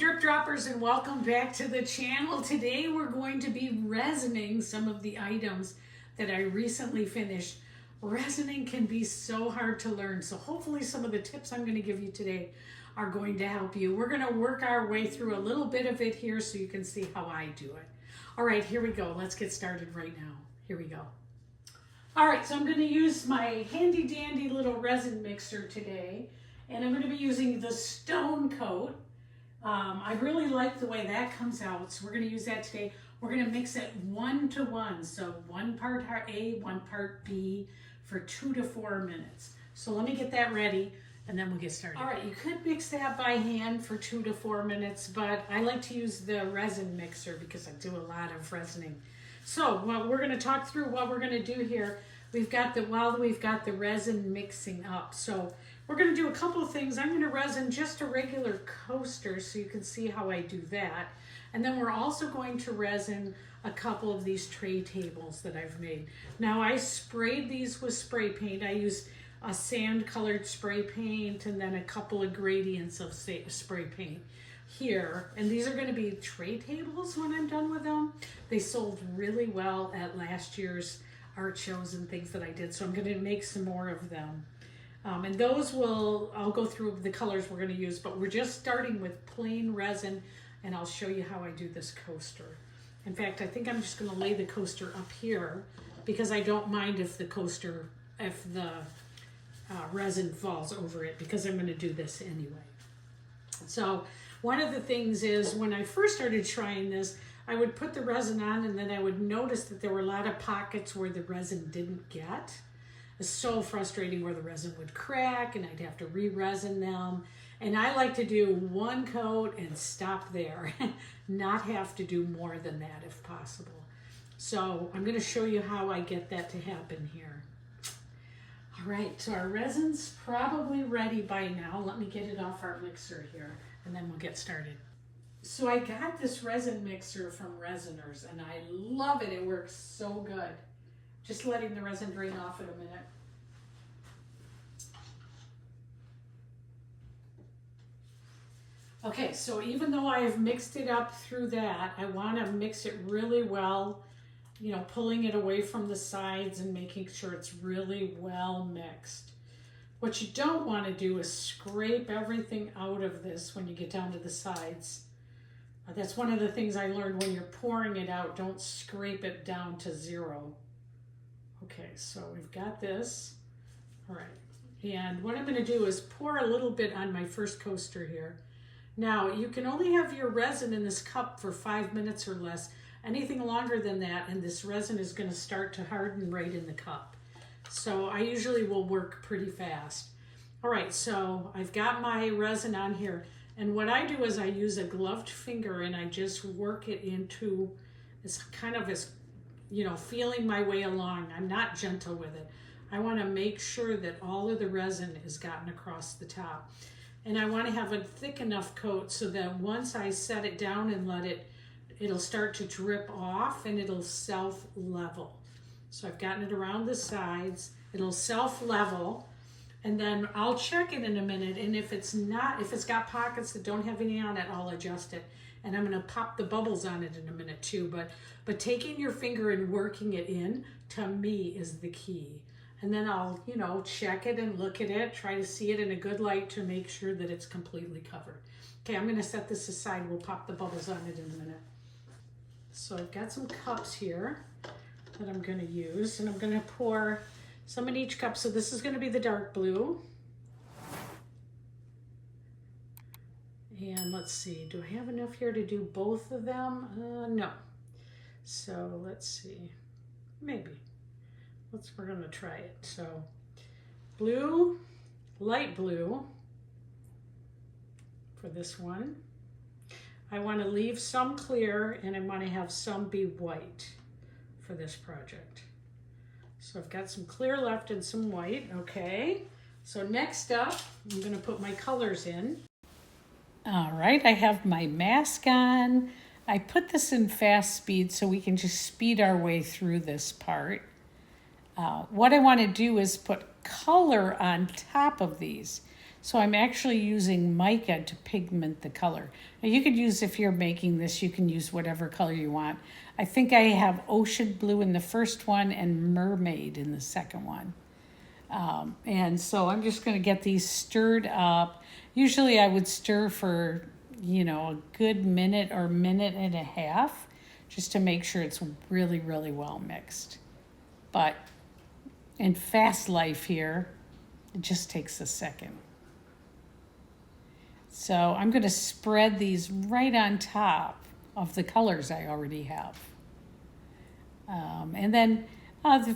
drip droppers, and welcome back to the channel. Today we're going to be resining some of the items that I recently finished. Resining can be so hard to learn, so hopefully some of the tips I'm going to give you today are going to help you. We're going to work our way through a little bit of it here so you can see how I do it. All right, here we go. Let's get started right now. Here we go. All right, so I'm going to use my handy dandy little resin mixer today, and I'm going to be using the Stone Coat. I really like the way that comes out, so we're going to use that today. We're going to mix it 1 to 1, so 1 part A, 1 part B for 2 to 4 minutes. So let me get that ready, and then we'll get started. All right, you could mix that by hand for 2 to 4 minutes, but I like to use the resin mixer because I do a lot of resining. So we're going to talk through what we're going to do here. We've got the resin mixing up. So we're going to do a couple of things. I'm going to resin just a regular coaster so you can see how I do that. And then we're also going to resin a couple of these tray tables that I've made. Now I sprayed these with spray paint. I used a sand colored spray paint and then a couple of gradients of spray paint here. And these are going to be tray tables when I'm done with them. They sold really well at last year's art shows and things that I did. So I'm going to make some more of them. And those I'll go through the colors we're going to use, but we're just starting with plain resin, and I'll show you how I do this coaster. In fact, I think I'm just going to lay the coaster up here because I don't mind if the resin falls over it, because I'm going to do this anyway. So one of the things is, when I first started trying this, I would put the resin on and then I would notice that there were a lot of pockets where the resin didn't get. It's so frustrating where the resin would crack and I'd have to re-resin them. And I like to do one coat and stop there, not have to do more than that if possible. So I'm going to show you how I get that to happen here. All right, so our resin's probably ready by now. Let me get it off our mixer here and then we'll get started. So I got this resin mixer from Resiners and I love it. It works so good. Just letting the resin drain off in a minute. Okay, so even though I have mixed it up through that, I want to mix it really well, you know, pulling it away from the sides and making sure it's really well mixed. What you don't want to do is scrape everything out of this when you get down to the sides. That's one of the things I learned when you're pouring it out. Don't scrape it down to zero. Okay, so we've got this. All right, and what I'm going to do is pour a little bit on my first coaster here. Now, you can only have your resin in this cup for 5 minutes or less. Anything longer than that, and this resin is going to start to harden right in the cup. So I usually will work pretty fast. All right, so I've got my resin on here. And what I do is I use a gloved finger and I just work it into, it's kind of as, you know, feeling my way along. I'm not gentle with it. I want to make sure that all of the resin is gotten across the top. And I want to have a thick enough coat so that once I set it down and it'll start to drip off and it'll self-level. So I've gotten it around the sides. It'll self-level. And then I'll check it in a minute, and if it's got pockets that don't have any on it, I'll adjust it. And I'm gonna pop the bubbles on it in a minute too, but taking your finger and working it in, to me, is the key. And then I'll, you know, check it and look at it, try to see it in a good light to make sure that it's completely covered. Okay, I'm gonna set this aside. We'll pop the bubbles on it in a minute. So I've got some cups here that I'm gonna use, and I'm gonna pour some in each cup. So this is going to be the dark blue. And let's see, do I have enough here to do both of them? No. So let's see, maybe. We're going to try it. So blue, light blue for this one. I want to leave some clear and I want to have some be white for this project. So I've got some clear left and some white. Okay, so next up, I'm going to put my colors in. All right, I have my mask on. I put this in fast speed so we can just speed our way through this part. What I want to do is put color on top of these. So I'm actually using mica to pigment the color. Now you could use, if you're making this, you can use whatever color you want. I think I have ocean blue in the first one and mermaid in the second one. And so I'm just going to get these stirred up. Usually I would stir for, a good minute or minute and a half, just to make sure it's really, really well mixed. But in fast life here, it just takes a second. So I'm going to spread these right on top of the colors I already have. And then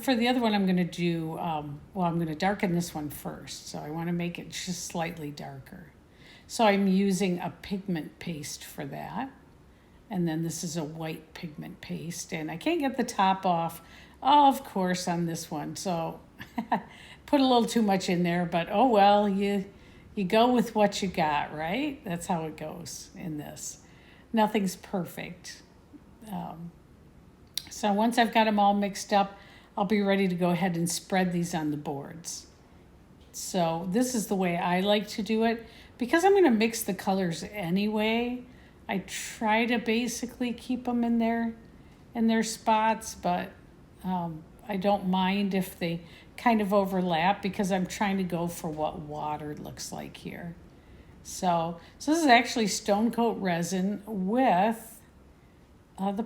for the other one, I'm going to do, I'm going to darken this one first. So I want to make it just slightly darker. So I'm using a pigment paste for that. And then this is a white pigment paste. And I can't get the top off, of course, on this one. So put a little too much in there, but oh well, you go with what you got, right? That's how it goes in this. Nothing's perfect. So once I've got them all mixed up, I'll be ready to go ahead and spread these on the boards. So this is the way I like to do it. Because I'm going to mix the colors anyway, I try to basically keep them in their spots, but I don't mind if they kind of overlap because I'm trying to go for what water looks like here. So this is actually stone coat resin with the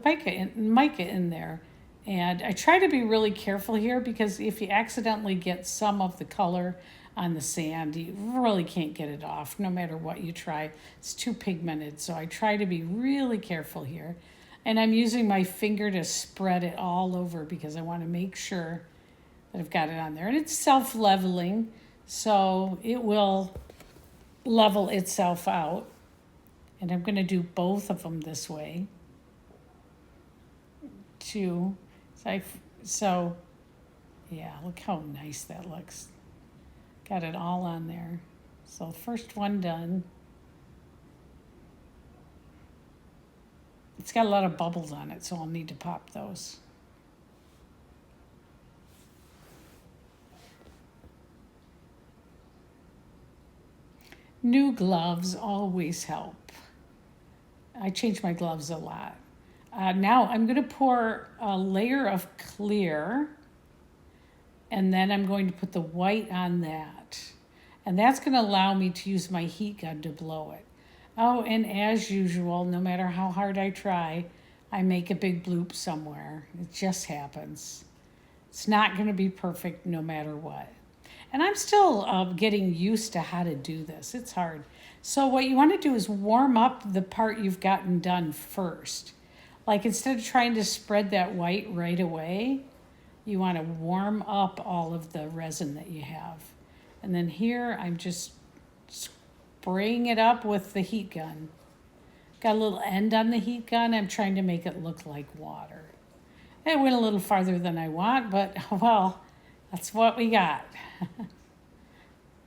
mica in there. And I try to be really careful here because if you accidentally get some of the color on the sand, you really can't get it off no matter what you try. It's too pigmented. So I try to be really careful here. And I'm using my finger to spread it all over because I want to make sure that I've got it on there. And it's self-leveling, so it will level itself out. And I'm going to do both of them this way. So yeah, look how nice that looks. Got it all on there. So first one done. It's got a lot of bubbles on it, so I'll need to pop those. New gloves always help. I change my gloves a lot. Now I'm going to pour a layer of clear, and then I'm going to put the white on that. And that's going to allow me to use my heat gun to blow it. Oh, and as usual, no matter how hard I try, I make a big bloop somewhere. It just happens. It's not going to be perfect no matter what. And I'm still getting used to how to do this. It's hard. So what you want to do is warm up the part you've gotten done first. Like instead of trying to spread that white right away, you want to warm up all of the resin that you have. And then here I'm just spraying it up with the heat gun. Got a little end on the heat gun. I'm trying to make it look like water. It went a little farther than I want, but well, that's what we got.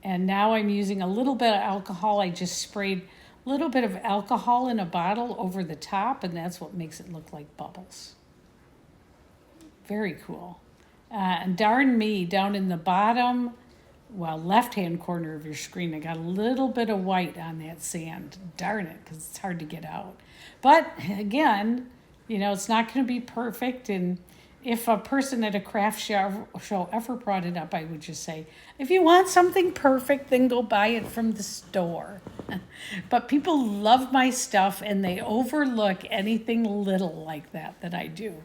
And now I'm using a little bit of alcohol. I just sprayed a little bit of alcohol in a bottle over the top, and that's what makes it look like bubbles. Very cool. And darn me, down in the bottom, left-hand corner of your screen, I got a little bit of white on that sand. Darn it, because it's hard to get out. But again, it's not going to be perfect. And if a person at a craft show ever brought it up, I would just say, if you want something perfect, then go buy it from the store. But people love my stuff, and they overlook anything little like that I do.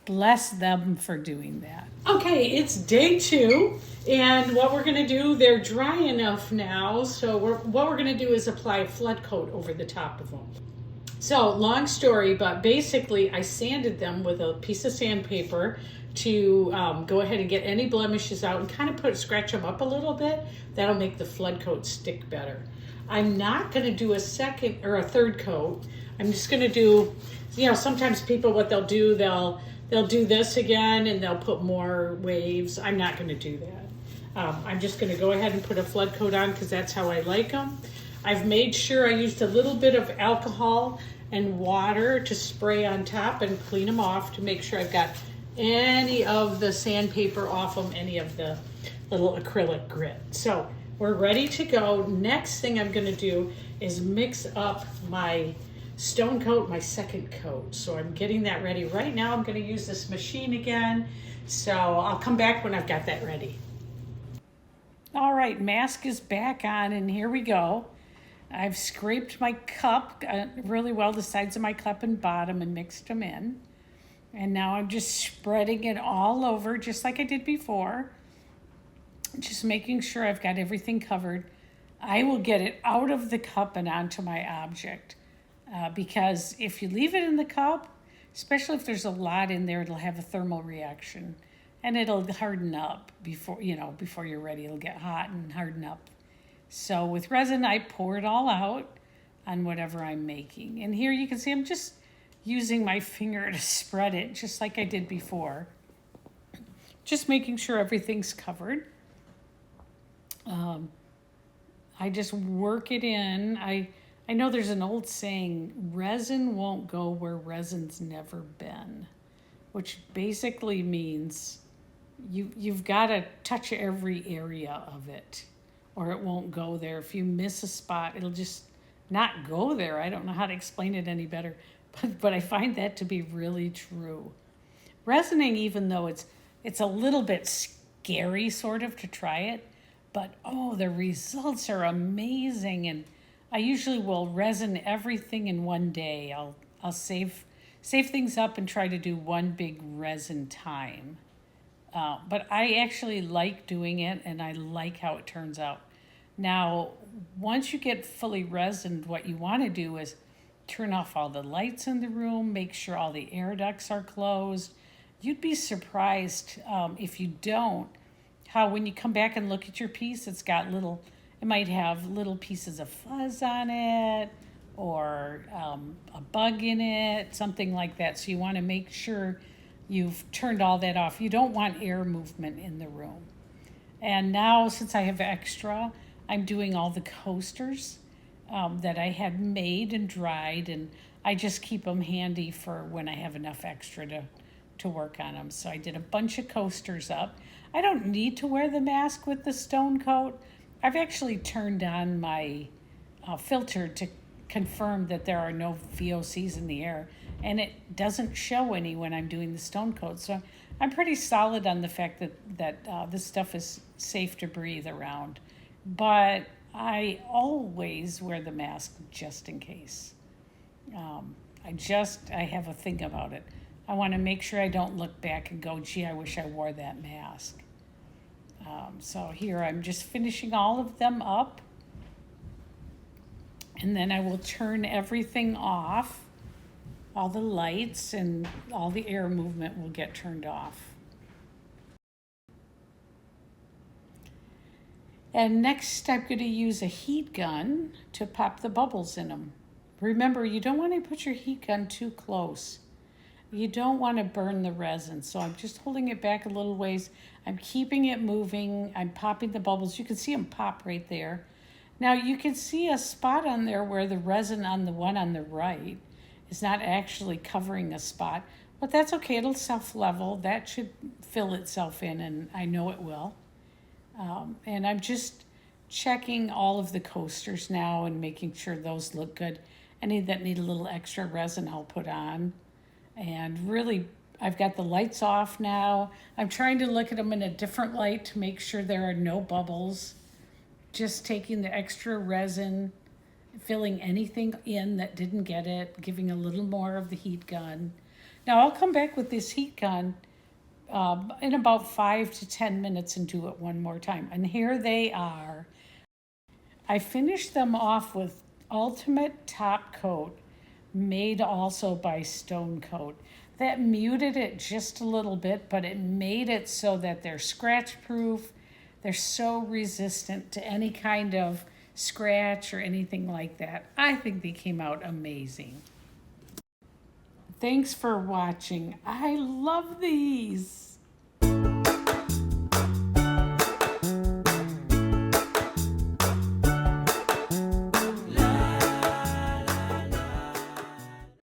Bless them for doing that. Okay, it's day 2, and what we're going to do, they're dry enough now, so what we're going to do is apply a flood coat over the top of them. So, long story, but basically I sanded them with a piece of sandpaper to go ahead and get any blemishes out and kind of scratch them up a little bit. That'll make the flood coat stick better. I'm not going to do a second or a third coat. I'm just going to do, sometimes people, what they'll do, they'll do this again and they'll put more waves. I'm not going to do that. I'm just going to go ahead and put a flood coat on because that's how I like them. I've made sure I used a little bit of alcohol and water to spray on top and clean them off to make sure I've got any of the sandpaper off them, any of the little acrylic grit. So we're ready to go. Next thing I'm gonna do is mix up my stone coat, my second coat. So I'm getting that ready. Right now I'm gonna use this machine again. So I'll come back when I've got that ready. All right, mask is back on and here we go. I've scraped my cup really well, the sides of my cup and bottom, and mixed them in. And now I'm just spreading it all over just like I did before. Just making sure I've got everything covered. I will get it out of the cup and onto my object because if you leave it in the cup, especially if there's a lot in there, it'll have a thermal reaction and it'll harden up before you're ready. It'll get hot and harden up. So with resin, I pour it all out on whatever I'm making. And here you can see I'm just using my finger to spread it just like I did before. Just making sure everything's covered. I just work it in. I know there's an old saying, resin won't go where resin's never been, which basically means you've got to touch every area of it or it won't go there. If you miss a spot, it'll just not go there. I don't know how to explain it any better, but I find that to be really true. Resining, even though it's a little bit scary sort of to try it, but oh, the results are amazing. And I usually will resin everything in one day. I'll save things up and try to do one big resin time. But I actually like doing it and I like how it turns out. Now, once you get fully resined, what you want to do is turn off all the lights in the room, make sure all the air ducts are closed. You'd be surprised if you don't, how when you come back and look at your piece, it might have little pieces of fuzz on it or a bug in it, something like that. So you want to make sure you've turned all that off. You don't want air movement in the room. And now, since I have extra, I'm doing all the coasters that I had made and dried, and I just keep them handy for when I have enough extra to work on them. So I did a bunch of coasters up. I don't need to wear the mask with the stone coat. I've actually turned on my filter to confirm that there are no VOCs in the air, and it doesn't show any when I'm doing the stone coat. So I'm pretty solid on the fact that this stuff is safe to breathe around. But I always wear the mask just in case. I have a thing about it. I want to make sure I don't look back and go, gee, I wish I wore that mask. So here I'm just finishing all of them up. And then I will turn everything off. All the lights and all the air movement will get turned off. And next I'm going to use a heat gun to pop the bubbles in them. Remember, you don't want to put your heat gun too close. You don't want to burn the resin. So I'm just holding it back a little ways. I'm keeping it moving. I'm popping the bubbles. You can see them pop right there. Now you can see a spot on there where the resin on the one on the right is not actually covering a spot, but that's okay. It'll self-level. That should fill itself in, and I know it will. And I'm just checking all of the coasters now and making sure those look good. Any that need a little extra resin I'll put on. And really, I've got the lights off now. I'm trying to look at them in a different light to make sure there are no bubbles. Just taking the extra resin, filling anything in that didn't get it, giving a little more of the heat gun. Now I'll come back with this heat gun in about 5 to 10 minutes and do it one more time. And here they are. I finished them off with Ultimate Top Coat, made also by Stone Coat. That muted it just a little bit, but it made it so that they're scratch proof. They're so resistant to any kind of scratch or anything like that. I think they came out amazing. Thanks for watching. I love these.